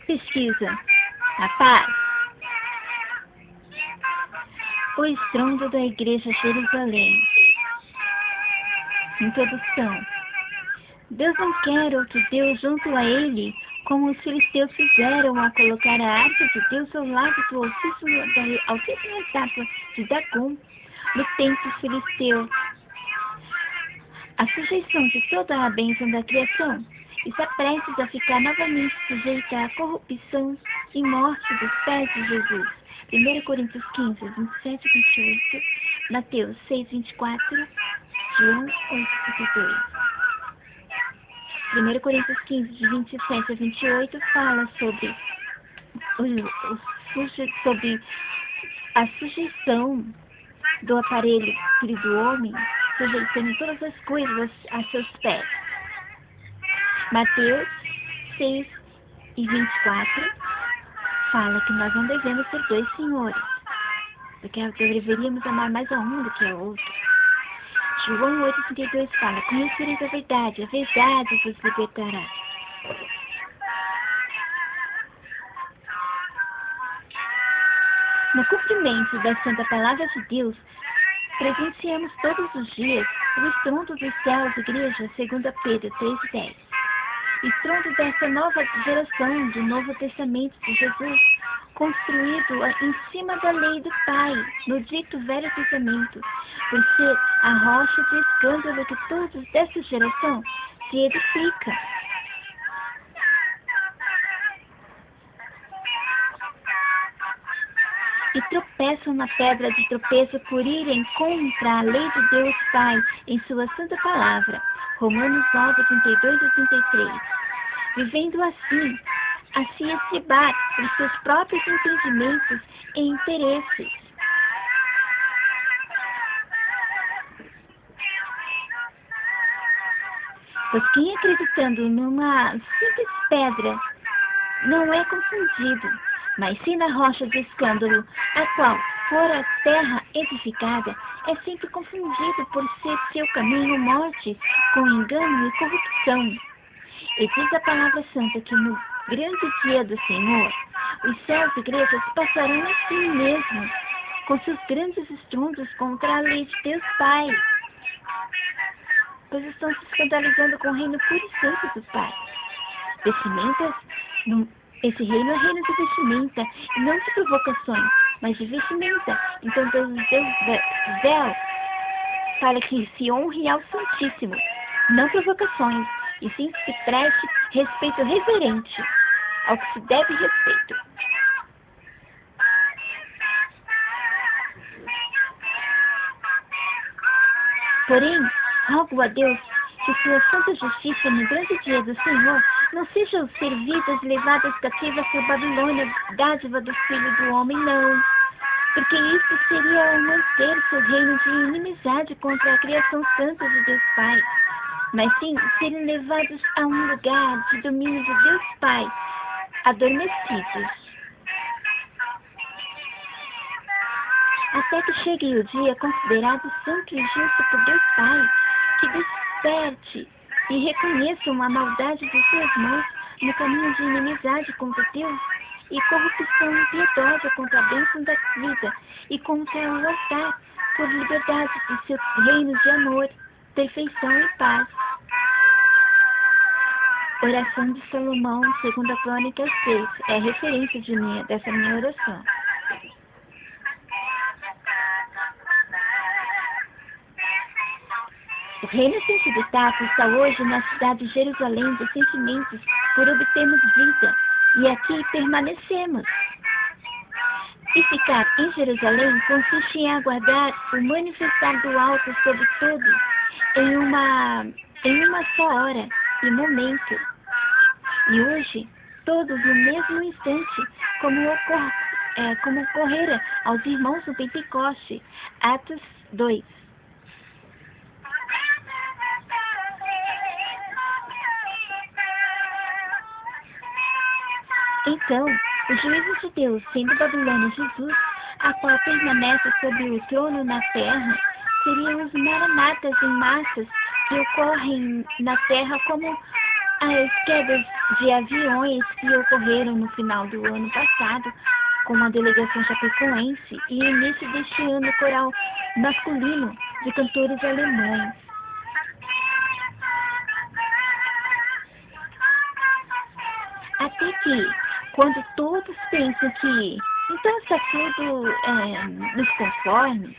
Pesquisa. A paz. O estrondo da Igreja de Jerusalém. Introdução. Deus não quer outro Deus junto a ele, como os filisteus fizeram ao colocar a arca de Deus ao lado do altíssima estátua de Dagon no templo filisteu. A sujeição de toda a bênção da criação está prestes a ficar novamente sujeita à corrupção e morte dos pés de Jesus. 1 Coríntios 15, 27 e 28, Mateus 6, 24, João 8, 52. 1 Coríntios 15, de 27 a 28, fala sobre a sujeição do aparelho do homem, sujeitando todas as coisas a seus pés. Mateus 6 e 24 fala que nós não devemos ter dois senhores, porque deveríamos amar mais a um do que ao outro. João 8,32 fala: conhecereis a verdade vos libertará. No cumprimento da Santa Palavra de Deus, presenciamos todos os dias o estrondo dos céus, igreja, segundo Pedro 3,10. Estrondo dessa nova geração do Novo Testamento de Jesus, construído em cima da lei do Pai, no dito Velho Testamento, por ser a rocha de escândalo que todos dessa geração se edificam. E tropeçam na pedra de tropeço por irem contra a lei de Deus Pai em sua santa palavra. Romanos 9, 32 e 33. Vivendo assim, a se estribar por seus próprios entendimentos e interesses. Pois quem acreditando numa simples pedra não é confundido, mas sim na rocha de escândalo, a qual for a terra edificada, é sempre confundido por ser seu caminho morte, com engano e corrupção. E diz a palavra santa que no grande dia do Senhor, os céus e igrejas passarão assim mesmo, com seus grandes estrondos contra a lei de Deus Pai, pois estão se escandalizando com o reino puro e santo do Pai. Vestimentas, esse reino é reino de vestimenta, e não de provocações, mas de vestimenta. Então Deus véu para que se honre ao Santíssimo, não provocações, e sim se preste respeito reverente ao que se deve respeito. Porém, rogo a Deus que sua santa justiça no grande dia do Senhor não sejam servidas e levadas cativas por Babilônia, dádiva do Filho do Homem, não. Porque isso seria manter seu reino de inimizade contra a criação santa de Deus Pai. Mas sim serem levados a um lugar de domínio de Deus Pai, adormecidos. Até que chegue o dia considerado santo e justo por Deus Pai, que desperte e reconheçam a maldade de suas mãos no caminho de inimizade contra Deus e corrupção impiedosa contra a bênção da vida e contra o altar por liberdade de seu reino de amor, perfeição e paz. Oração de Salomão, 2 Crônicas 6, é a referência dessa minha oração. O reino sem substato está hoje na cidade de Jerusalém dos sentimentos por obtermos vida, e aqui permanecemos. E ficar em Jerusalém consiste em aguardar o manifestar do alto sobre todos em uma só hora e momento. E hoje, todos no mesmo instante, como ocorrera aos irmãos no Pentecoste. Atos 2. Então, os juízes de Deus, sendo Babilônia Jesus, a qual permanece sobre o trono na terra, seriam os maranatas em massas que ocorrem na terra como as quedas de aviões que ocorreram no final do ano passado com a delegação chapecoense e início deste ano coral masculino de cantores alemães. Até que, quando todos pensam que então está tudo nos conformes,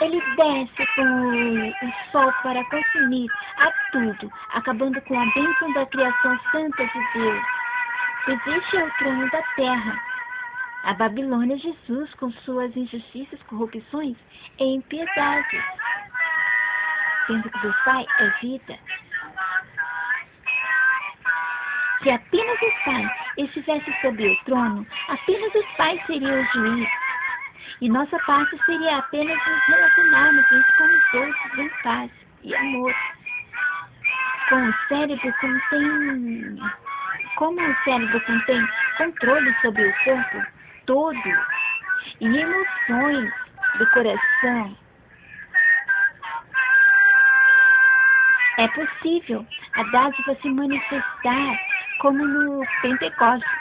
ele desce com o sol para consumir a tudo, acabando com a bênção da criação santa de Deus. Existe o trono da terra. A Babilônia, Jesus, com suas injustiças, corrupções e impiedades. Sendo que Deus Pai é vida. Se apenas os pais estivessem sob o trono, apenas os pais seriam os juízes. E nossa parte seria apenas nos relacionarmos uns com os outros em paz e amor. Como o cérebro contém controle sobre o corpo todo e emoções do coração, é possível a dádiva se manifestar como no Pentecostes,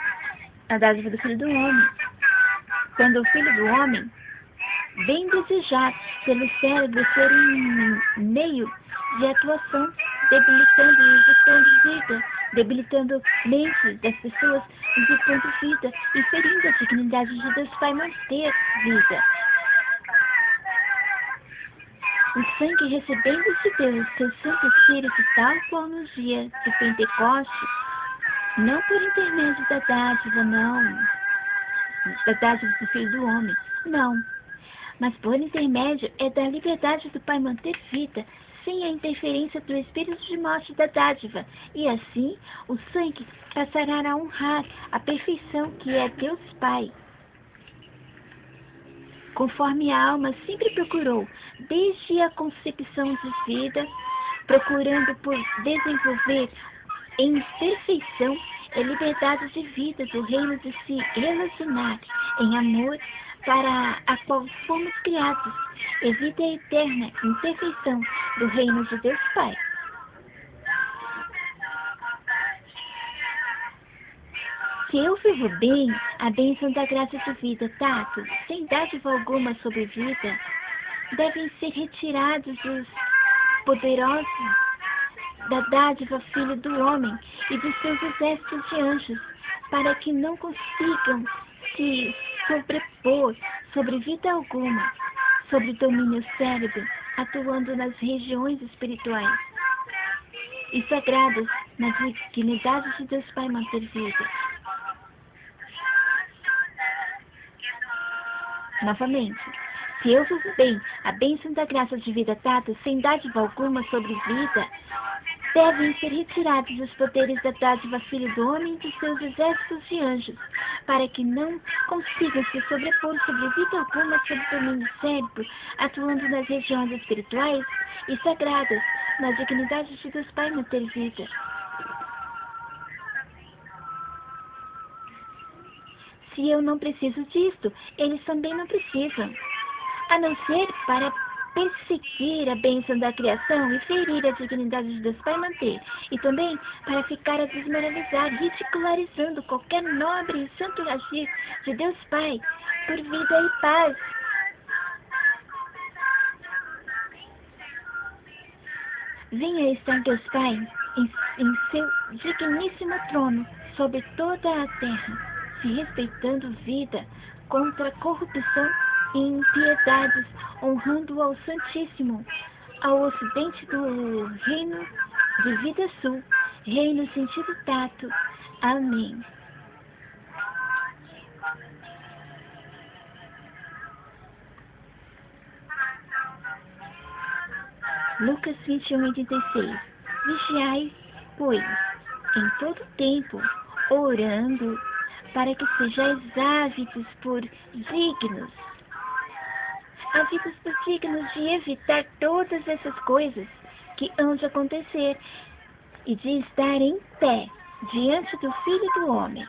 a dádiva do Filho do Homem. Quando o Filho do Homem, bem desejado pelo cérebro ser um meio de atuação, debilitando e evitando vida, debilitando mentes das pessoas, evitando vida e ferindo a dignidade de Deus Pai manter vida. O sangue recebendo de Deus, seu Santo Espírito, tal qual nos dias de Pentecostes, não por intermédio da dádiva, não, da dádiva do Filho do Homem, não, mas por intermédio da liberdade do Pai manter vida, sem a interferência do espírito de morte da dádiva, e assim o sangue passará a honrar a perfeição que é Deus Pai. Conforme a alma sempre procurou, desde a concepção de vida, procurando por desenvolver em perfeição a liberdade de vida do reino de se relacionar em amor para a qual fomos criados, e vida eterna em perfeição do reino de Deus Pai. Se eu vivo bem, a bênção da graça de vida, tato, sem dádiva alguma sobre vida, devem ser retirados os poderosos da dádiva Filho do Homem e dos seus exércitos de anjos, para que não consigam se sobrepor sobre vida alguma, sobre domínio cérebro, atuando nas regiões espirituais e sagradas, na dignidade de Deus Pai manter vida. Novamente, se eu vivo bem, a bênção da graça de vida dada, sem dádiva alguma sobre vida, devem ser retirados os poderes da dádiva Filho do Homem e de seus exércitos de anjos, para que não consigam se sobrepor sobre vida alguma sob domínio cérebro, atuando nas regiões espirituais e sagradas, na dignidade de Deus Pai manter vida. Se eu não preciso disto, eles também não precisam, a não ser para perseguir a bênção da criação e ferir a dignidade de Deus Pai manter, e também para ficar a desmoralizar, ridicularizando qualquer nobre e santo agir de Deus Pai por vida e paz. Venha estar Deus Pai em seu digníssimo trono sobre toda a terra, se respeitando vida contra corrupção e impiedades, honrando ao Santíssimo, ao ocidente do reino de vida sul, reino sentido tato. Amém. Lucas 21:86. Vigiai, pois, em todo tempo, orando, para que sejais ávidos por dignos de evitar todas essas coisas que hão de acontecer e de estar em pé diante do Filho do Homem.